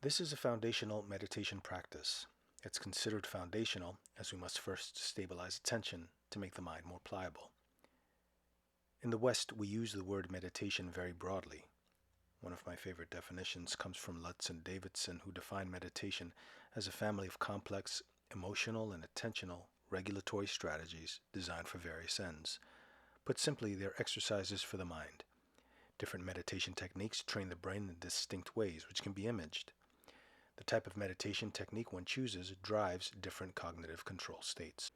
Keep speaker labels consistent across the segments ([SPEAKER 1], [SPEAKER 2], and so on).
[SPEAKER 1] This is a foundational meditation practice. It's considered foundational as we must first stabilize attention to make the mind more pliable. In the West, we use the word meditation very broadly. One of my favorite definitions comes from Lutz and Davidson, who define meditation as a family of complex, emotional and attentional regulatory strategies designed for various ends. Put simply, they're exercises for the mind. Different meditation techniques train the brain in distinct ways, which can be imaged. The type of meditation technique one chooses drives different cognitive control states.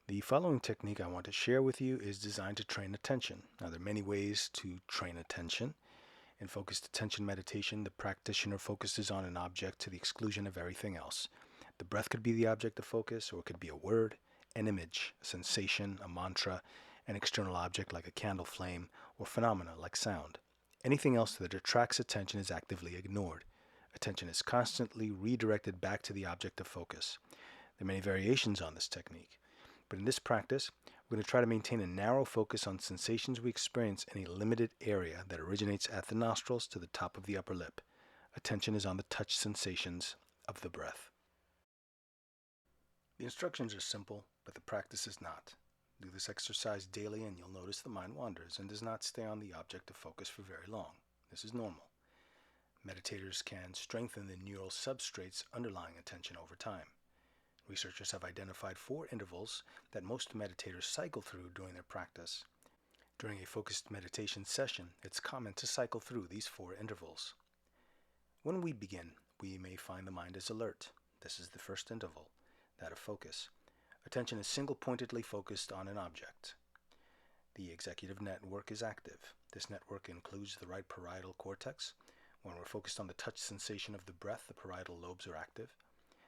[SPEAKER 1] The following technique I want to share with you is designed to train attention. Now, there are many ways to train attention. In focused attention meditation, the practitioner focuses on an object to the exclusion of everything else. The breath could be the object of focus, or it could be a word, an image, a sensation, a mantra, an external object like a candle flame, or phenomena like sound. Anything else that attracts attention is actively ignored. Attention is constantly redirected back to the object of focus. There are many variations on this technique, but in this practice, we're going to try to maintain a narrow focus on sensations we experience in a limited area that originates at the nostrils to the top of the upper lip. Attention is on the touch sensations of the breath. The instructions are simple, but the practice is not. Do this exercise daily and you'll notice the mind wanders and does not stay on the object of focus for very long. This is normal. Meditators can strengthen the neural substrates underlying attention over time. Researchers have identified 4 intervals that most meditators cycle through during their practice. During a focused meditation session, it's common to cycle through these 4 intervals. When we begin, we may find the mind is alert. This is the first interval, that of focus. Attention is single-pointedly focused on an object. The executive network is active. This network includes the right parietal cortex. When we're focused on the touch sensation of the breath, the parietal lobes are active.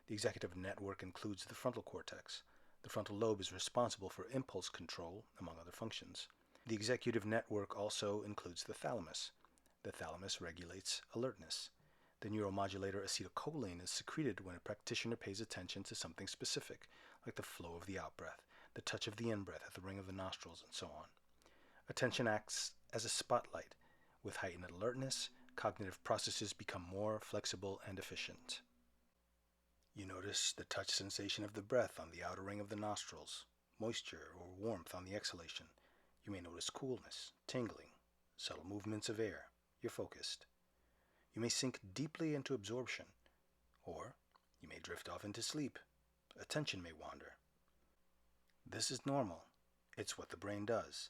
[SPEAKER 1] The executive network includes the frontal cortex. The frontal lobe is responsible for impulse control, among other functions. The executive network also includes the thalamus. The thalamus regulates alertness. The neuromodulator acetylcholine is secreted when a practitioner pays attention to something specific, like the flow of the out-breath, the touch of the in-breath at the ring of the nostrils, and so on. Attention acts as a spotlight. With heightened alertness, cognitive processes become more flexible and efficient. You notice the touch sensation of the breath on the outer ring of the nostrils, moisture or warmth on the exhalation. You may notice coolness, tingling, subtle movements of air. You're focused. You may sink deeply into absorption, or you may drift off into sleep. Attention may wander. This is normal. It's what the brain does.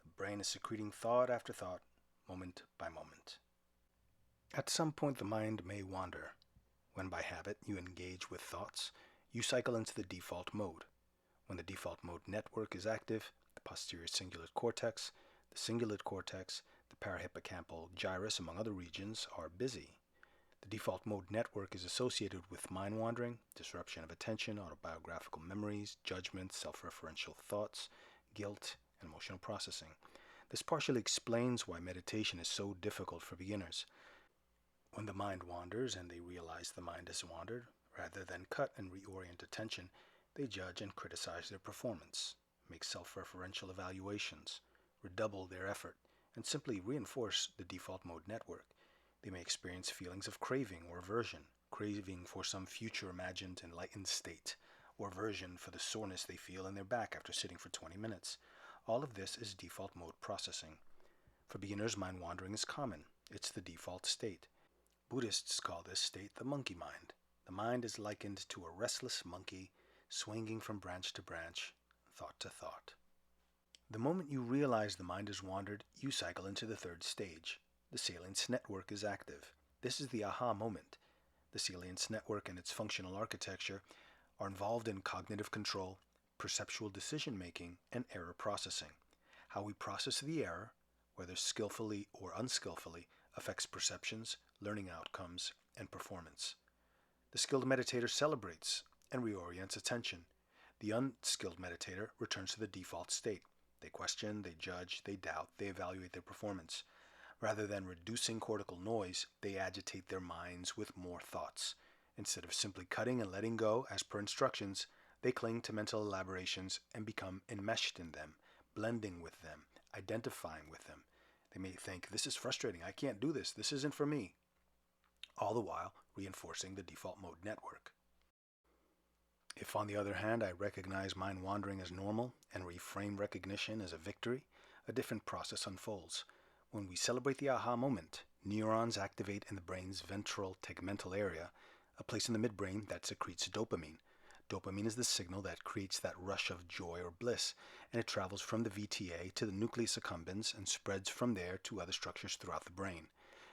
[SPEAKER 1] The brain is secreting thought after thought, moment by moment. At some point, the mind may wander. When by habit you engage with thoughts, you cycle into the default mode. When the default mode network is active, the posterior cingulate cortex, the cingulate cortex, the parahippocampal gyrus, among other regions, are busy. The default mode network is associated with mind wandering, disruption of attention, autobiographical memories, judgments, self-referential thoughts, guilt, and emotional processing. This partially explains why meditation is so difficult for beginners. When the mind wanders and they realize the mind has wandered, rather than cut and reorient attention, they judge and criticize their performance, make self-referential evaluations, redouble their effort, and simply reinforce the default mode network. They may experience feelings of craving or aversion, craving for some future imagined enlightened state, or aversion for the soreness they feel in their back after sitting for 20 minutes. All of this is default mode processing. For beginners, mind wandering is common. It's the default state. Buddhists call this state the monkey mind. The mind is likened to a restless monkey swinging from branch to branch, thought to thought. The moment you realize the mind has wandered, you cycle into the third stage. The salience network is active. This is the aha moment. The salience network and its functional architecture are involved in cognitive control, perceptual decision-making, and error processing. How we process the error, whether skillfully or unskillfully, affects perceptions, learning outcomes, and performance. The skilled meditator celebrates and reorients attention. The unskilled meditator returns to the default state. They question, they judge, they doubt, they evaluate their performance. Rather than reducing cortical noise, they agitate their minds with more thoughts. Instead of simply cutting and letting go as per instructions, they cling to mental elaborations and become enmeshed in them, blending with them, identifying with them. They may think, this is frustrating, I can't do this isn't for me. all the while reinforcing the default mode network. If, on the other hand, I recognize mind wandering as normal and reframe recognition as a victory, a different process unfolds. When we celebrate the aha moment, neurons activate in the brain's ventral tegmental area, a place in the midbrain that secretes dopamine. Dopamine is the signal that creates that rush of joy or bliss, and it travels from the VTA to the nucleus accumbens and spreads from there to other structures throughout the brain.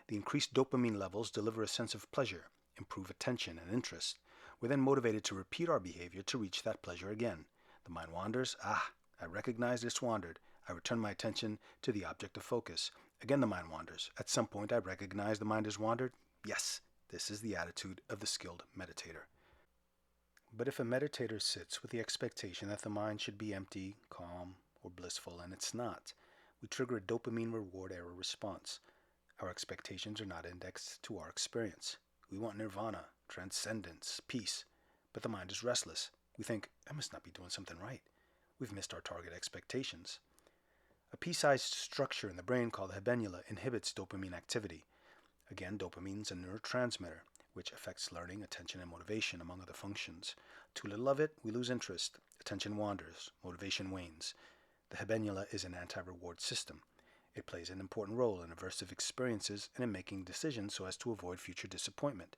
[SPEAKER 1] The increased dopamine levels deliver a sense of pleasure, improve attention and interest. We're then motivated to repeat our behavior to reach that pleasure again. The mind wanders. I recognize it's wandered. I return my attention to the object of focus. Again the mind wanders. At some point I recognize the mind has wandered. Yes, this is the attitude of the skilled meditator. But if a meditator sits with the expectation that the mind should be empty, calm, or blissful, and it's not, we trigger a dopamine reward error response. Our expectations are not indexed to our experience. We want nirvana, transcendence, peace, but the mind is restless. We think, I must not be doing something right. We've missed our target expectations. A pea-sized structure in the brain called the habenula inhibits dopamine activity. Again, dopamine is a neurotransmitter, which affects learning, attention, and motivation, among other functions. Too little of it, we lose interest. Attention wanders. Motivation wanes. The habenula is an anti-reward system. It plays an important role in aversive experiences and in making decisions so as to avoid future disappointment.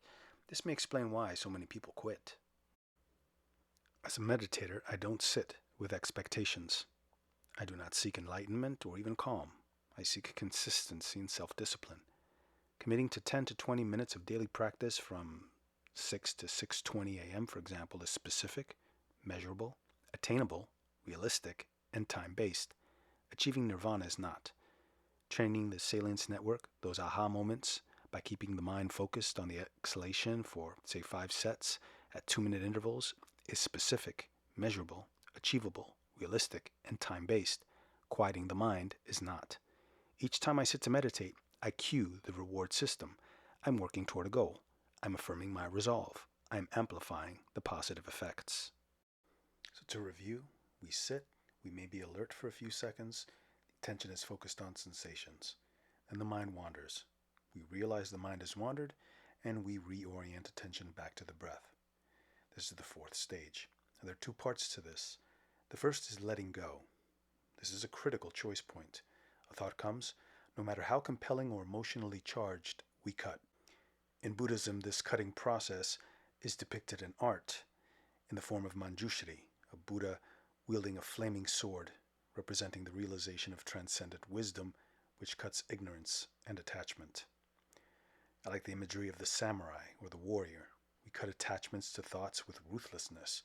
[SPEAKER 1] This may explain why so many people quit. As a meditator, I don't sit with expectations. I do not seek enlightenment or even calm. I seek consistency and self-discipline. Committing to 10 to 20 minutes of daily practice from 6 to 6:20 a.m., for example, is specific, measurable, attainable, realistic, and time-based. Achieving nirvana is not. Training the salience network, those aha moments, by keeping the mind focused on the exhalation for, say, 5 sets at 2-minute intervals, is specific, measurable, achievable, realistic, and time-based. Quieting the mind is not. Each time I sit to meditate, I cue the reward system. I'm working toward a goal. I'm affirming my resolve. I'm amplifying the positive effects. So to review, we sit, we may be alert for a few seconds, attention is focused on sensations, and the mind wanders. We realize the mind has wandered, and we reorient attention back to the breath. This is the 4th stage. And there are 2 parts to this. The first is letting go. This is a critical choice point. A thought comes, no matter how compelling or emotionally charged, we cut. In Buddhism, this cutting process is depicted in art in the form of Manjushri, a Buddha wielding a flaming sword, representing the realization of transcendent wisdom, which cuts ignorance and attachment. I like the imagery of the samurai or the warrior. We cut attachments to thoughts with ruthlessness.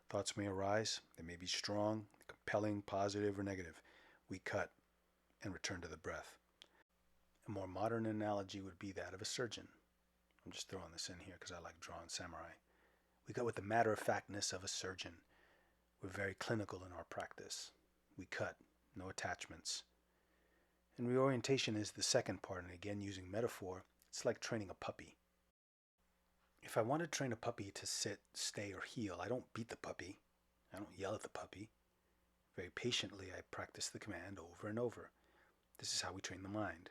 [SPEAKER 1] Thoughts may arise, they may be strong, compelling, positive, or negative. We cut and return to the breath. A more modern analogy would be that of a surgeon. I'm just throwing this in here because I like drawing samurai. We cut with the matter-of-factness of a surgeon. We're very clinical in our practice. We cut, no attachments. And reorientation is the second part, and again using metaphor, it's like training a puppy. If I want to train a puppy to sit, stay, or heel, I don't beat the puppy. I don't yell at the puppy. Very patiently, I practice the command over and over. This is how we train the mind.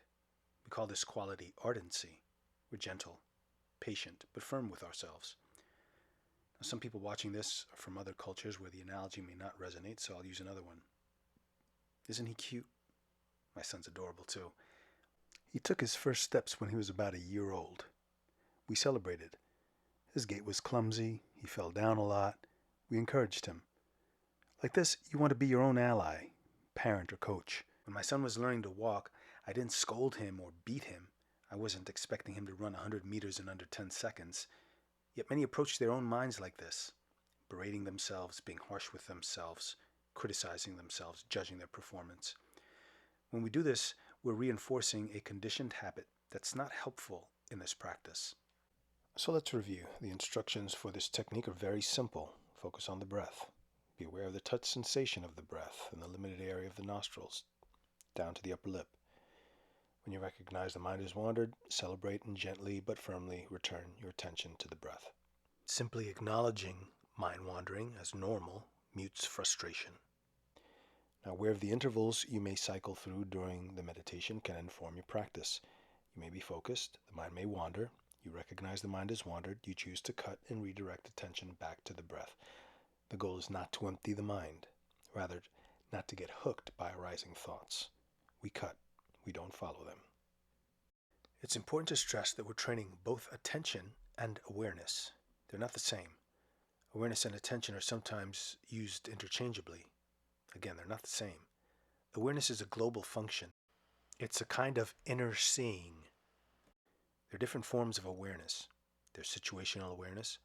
[SPEAKER 1] We call this quality ardency. We're gentle, patient, but firm with ourselves. Now, some people watching this are from other cultures where the analogy may not resonate, so I'll use another one. Isn't he cute? My son's adorable too. He took his first steps when he was about a year old. We celebrated. His gait was clumsy. He fell down a lot. We encouraged him. Like this, you want to be your own ally, parent or coach. When my son was learning to walk, I didn't scold him or beat him. I wasn't expecting him to run 100 meters in under 10 seconds. Yet many approach their own minds like this, berating themselves, being harsh with themselves, criticizing themselves, judging their performance. When we do this, we're reinforcing a conditioned habit that's not helpful in this practice. So let's review. The instructions for this technique are very simple. Focus on the breath. Be aware of the touch sensation of the breath in the limited area of the nostrils, down to the upper lip. When you recognize the mind has wandered, celebrate and gently but firmly return your attention to the breath. Simply acknowledging mind wandering as normal mutes frustration. Now, aware of the intervals you may cycle through during the meditation can inform your practice. You may be focused, the mind may wander. You recognize the mind has wandered. You choose to cut and redirect attention back to the breath. The goal is not to empty the mind, rather, not to get hooked by arising thoughts. We cut, we don't follow them. It's important to stress that we're training both attention and awareness. They're not the same. Awareness and attention are sometimes used interchangeably. Again, they're not the same. Awareness is a global function. It's a kind of inner seeing. There are different forms of awareness. There's situational awareness.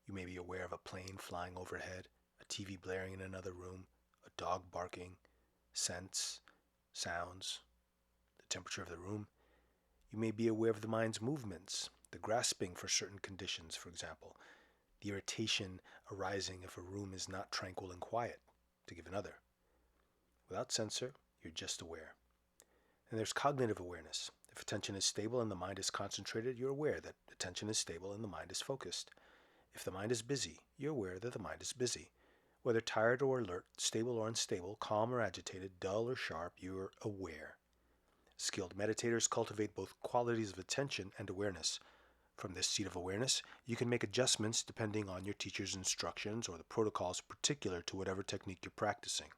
[SPEAKER 1] You may be aware of a plane flying overhead, a TV blaring in another room, a dog barking, scents, sounds, the temperature of the room. You may be aware of the mind's movements, the grasping for certain conditions, for example, the irritation arising if a room is not tranquil and quiet, to give another. Without censor, you're just aware. And there's cognitive awareness. If attention is stable and the mind is concentrated, you're aware that attention is stable and the mind is focused. If the mind is busy, you're aware that the mind is busy. Whether tired or alert, stable or unstable, calm or agitated, dull or sharp, you're aware. Skilled meditators cultivate both qualities of attention and awareness. From this seat of awareness, you can make adjustments depending on your teacher's instructions or the protocols particular to whatever technique you're practicing.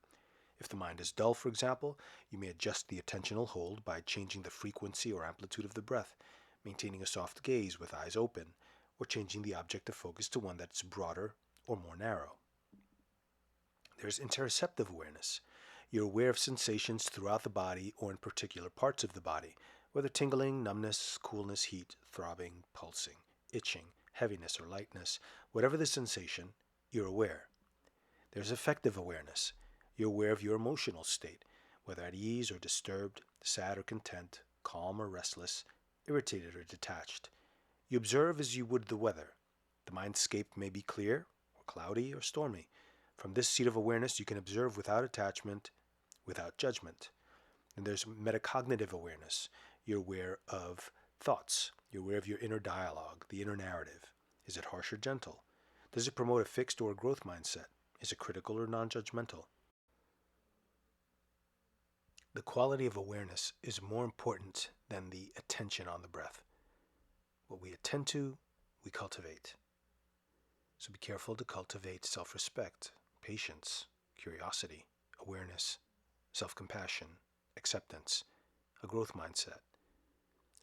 [SPEAKER 1] If the mind is dull, for example, you may adjust the attentional hold by changing the frequency or amplitude of the breath, maintaining a soft gaze with eyes open, or changing the object of focus to one that's broader or more narrow. There's interoceptive awareness. You're aware of sensations throughout the body or in particular parts of the body, whether tingling, numbness, coolness, heat, throbbing, pulsing, itching, heaviness, or lightness. Whatever the sensation, you're aware. There's affective awareness. You're aware of your emotional state, whether at ease or disturbed, sad or content, calm or restless, irritated or detached. You observe as you would the weather. The mindscape may be clear, or cloudy, or stormy. From this seat of awareness, you can observe without attachment, without judgment. And there's metacognitive awareness. You're aware of thoughts. You're aware of your inner dialogue, the inner narrative. Is it harsh or gentle? Does it promote a fixed or a growth mindset? Is it critical or non-judgmental? The quality of awareness is more important than the attention on the breath. What we attend to, we cultivate. So be careful to cultivate self-respect, patience, curiosity, awareness, self-compassion, acceptance, a growth mindset,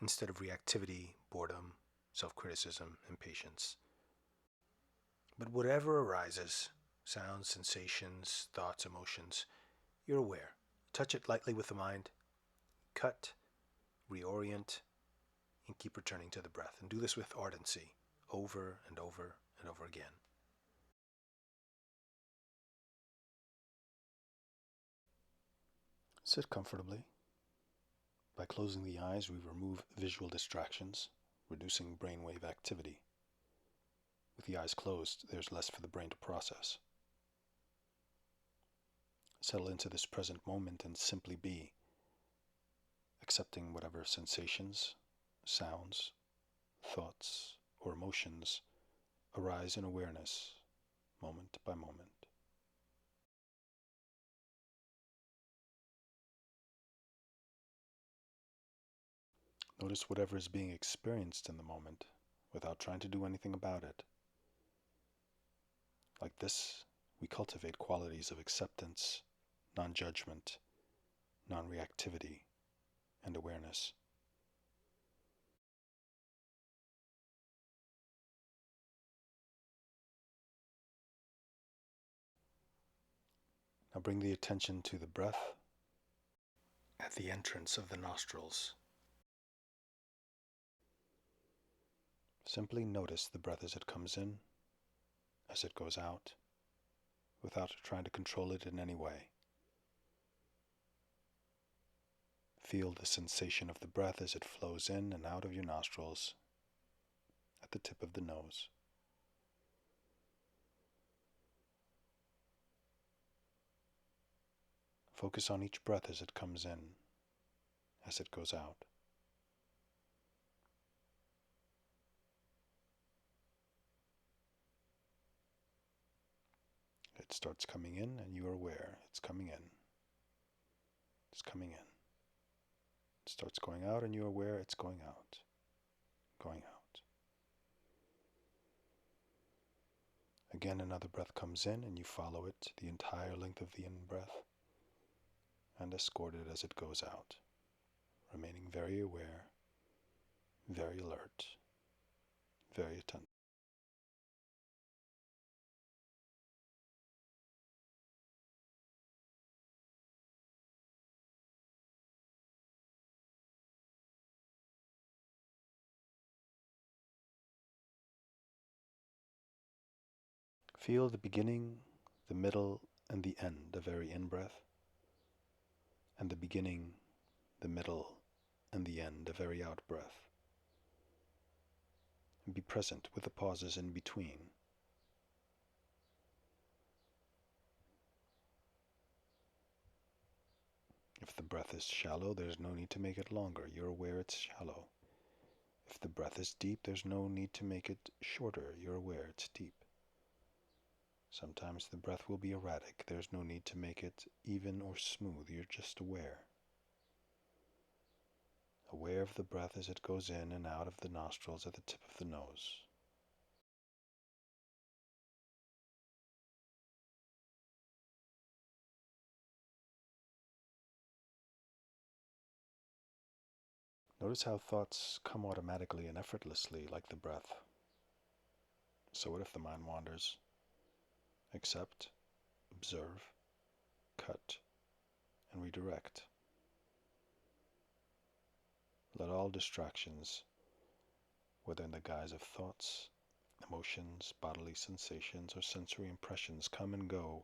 [SPEAKER 1] instead of reactivity, boredom, self-criticism, impatience. But whatever arises, sounds, sensations, thoughts, emotions, you're aware. Touch it lightly with the mind, cut, reorient, and keep returning to the breath. And do this with ardency, over and over and over again. Sit comfortably. By closing the eyes, we remove visual distractions, reducing brainwave activity. With the eyes closed, there's less for the brain to process. Settle into this present moment and simply be, accepting whatever sensations, sounds, thoughts, or emotions arise in awareness, moment by moment. Notice whatever is being experienced in the moment without trying to do anything about it. Like this, we cultivate qualities of acceptance, non-judgment, non-reactivity, and awareness. Now bring the attention to the breath at the entrance of the nostrils. Simply notice the breath as it comes in, as it goes out, without trying to control it in any way. Feel the sensation of the breath as it flows in and out of your nostrils at the tip of the nose. Focus on each breath as it comes in, as it goes out. It starts coming in and you are aware it's coming in. It's coming in. It starts going out and you're aware it's going out. Going out. Again, another breath comes in and you follow it the entire length of the in-breath and escort it as it goes out, remaining very aware, very alert, very attentive. Feel the beginning, the middle, and the end of every in-breath, and the beginning, the middle, and the end of every out-breath. And be present with the pauses in between. If the breath is shallow, there's no need to make it longer. You're aware it's shallow. If the breath is deep, there's no need to make it shorter. You're aware it's deep. Sometimes the breath will be erratic. There's no need to make it even or smooth. You're just aware. Aware of the breath as it goes in and out of the nostrils at the tip of the nose. Notice how thoughts come automatically and effortlessly like the breath. So what if the mind wanders? Accept, observe, cut, and redirect. Let all distractions, whether in the guise of thoughts, emotions, bodily sensations, or sensory impressions, come and go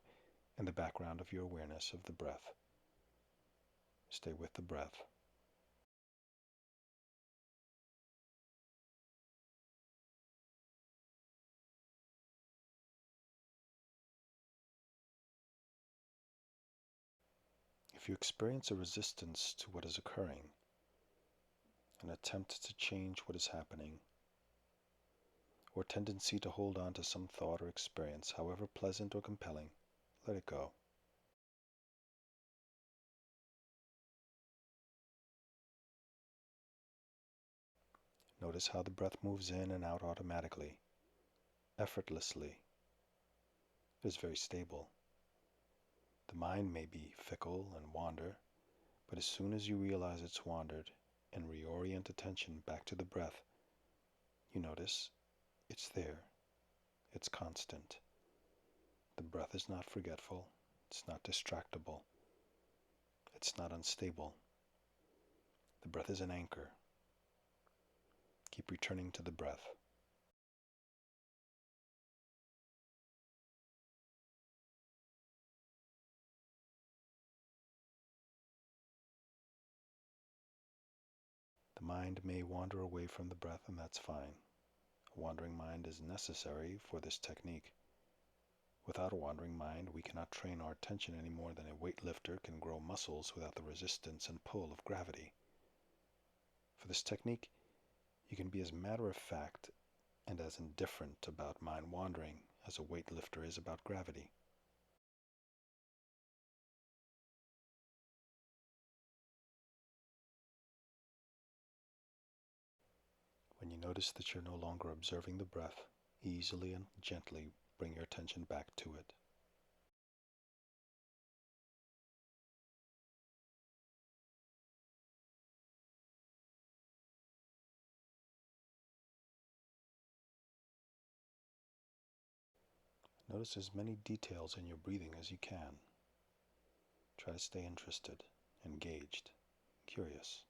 [SPEAKER 1] in the background of your awareness of the breath. Stay with the breath. If you experience a resistance to what is occurring, an attempt to change what is happening, or tendency to hold on to some thought or experience, however pleasant or compelling, let it go. Notice how the breath moves in and out automatically, effortlessly. It is very stable. The mind may be fickle and wander, but as soon as you realize it's wandered and reorient attention back to the breath, you notice it's there. It's constant. The breath is not forgetful. It's not distractible. It's not unstable. The breath is an anchor. Keep returning to the breath. The mind may wander away from the breath, and that's fine. A wandering mind is necessary for this technique. Without a wandering mind, we cannot train our attention any more than a weightlifter can grow muscles without the resistance and pull of gravity. For this technique, you can be as matter of fact and as indifferent about mind wandering as a weightlifter is about gravity. When you notice that you're no longer observing the breath, easily and gently bring your attention back to it. Notice as many details in your breathing as you can. Try to stay interested, engaged, curious.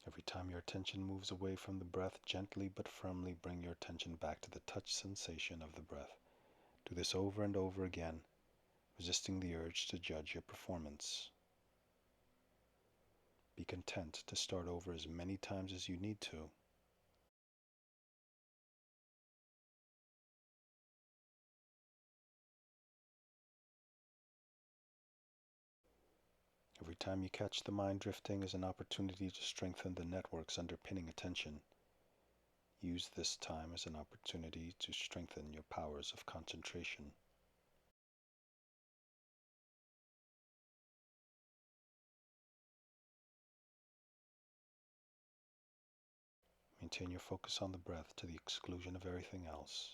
[SPEAKER 1] Every time your attention moves away from the breath, gently but firmly bring your attention back to the touch sensation of the breath. Do this over and over again, resisting the urge to judge your performance. Be content to start over as many times as you need to. Every time you catch the mind drifting is an opportunity to strengthen the networks underpinning attention. Use this time as an opportunity to strengthen your powers of concentration. Maintain your focus on the breath to the exclusion of everything else.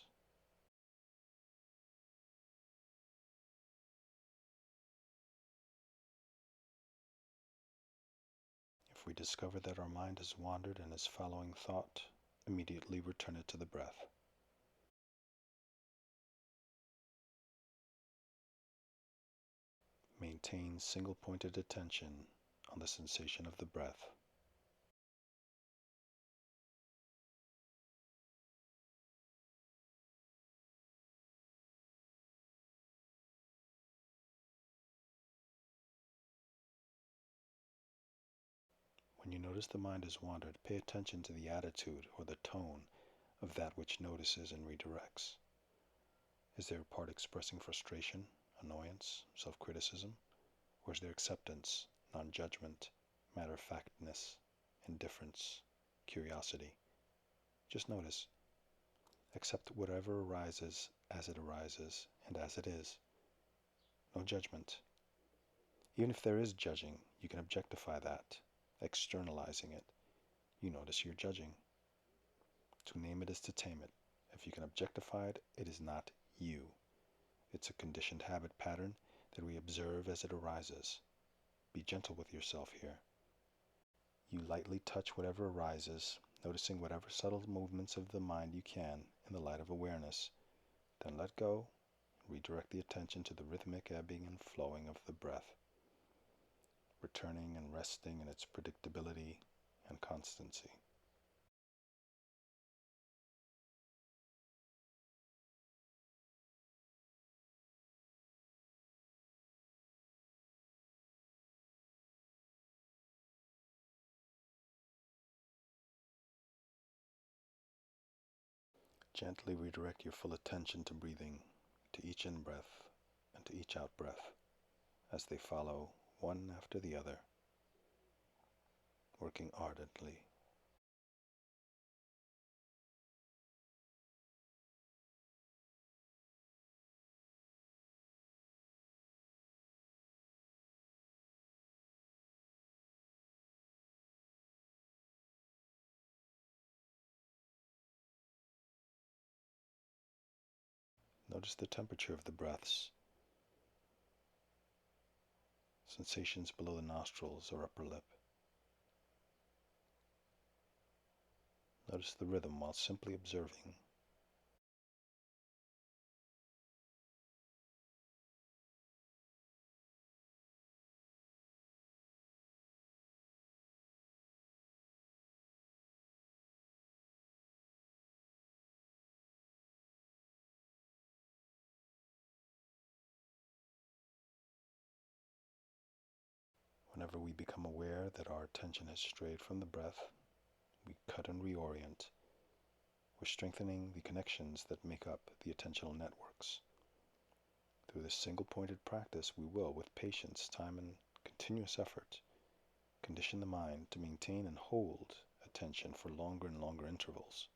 [SPEAKER 1] If we discover that our mind has wandered and is following thought, immediately return it to the breath. Maintain single-pointed attention on the sensation of the breath. When you notice the mind has wandered, pay attention to the attitude or the tone of that which notices and redirects. Is there a part expressing frustration, annoyance, self-criticism? Or is there acceptance, non-judgment, matter-of-factness, indifference, curiosity? Just notice. Accept whatever arises as it arises and as it is. No judgment. Even if there is judging, you can objectify that, externalizing it. You notice you're judging. To name it is to tame it. If you can objectify it, it is not you. It's a conditioned habit pattern that we observe as it arises. Be gentle with yourself here. You lightly touch whatever arises, noticing whatever subtle movements of the mind you can in the light of awareness. Then let go and redirect the attention to the rhythmic ebbing and flowing of the breath, returning and resting in its predictability and constancy. Gently redirect your full attention to breathing, to each in-breath and to each out-breath, as they follow one after the other, working ardently. Notice the temperature of the breaths, sensations below the nostrils or upper lip. Notice the rhythm while simply observing. Whenever we become aware that our attention has strayed from the breath, we cut and reorient. We're strengthening the connections that make up the attentional networks. Through this single-pointed practice, we will, with patience, time, and continuous effort, condition the mind to maintain and hold attention for longer and longer intervals.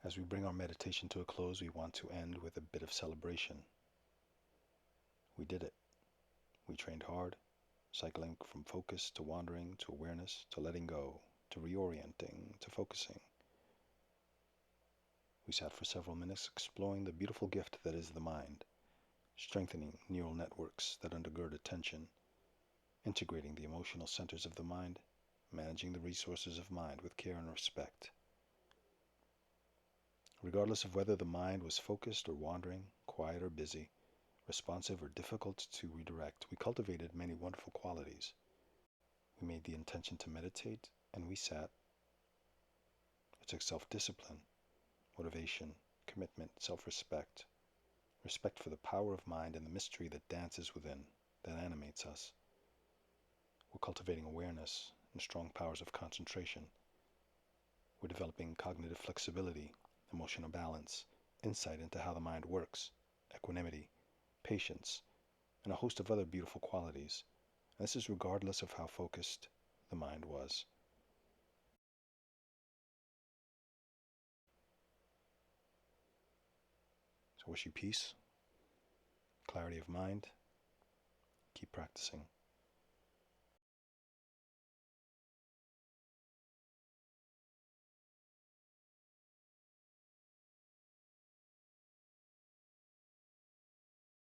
[SPEAKER 1] As we bring our meditation to a close, we want to end with a bit of celebration. We did it. We trained hard, cycling from focus to wandering to awareness to letting go to reorienting, to focusing. We sat for several minutes exploring the beautiful gift that is the mind, strengthening neural networks that undergird attention, integrating the emotional centers of the mind, managing the resources of mind with care and respect. Regardless of whether the mind was focused or wandering, quiet or busy, responsive or difficult to redirect, we cultivated many wonderful qualities. We made the intention to meditate, and we sat. It took self-discipline, motivation, commitment, self-respect, respect for the power of mind and the mystery that dances within, that animates us. We're cultivating awareness and strong powers of concentration. We're developing cognitive flexibility, emotional balance, insight into how the mind works, equanimity, patience, and a host of other beautiful qualities. And this is regardless of how focused the mind was. So I wish you peace, clarity of mind. Keep practicing.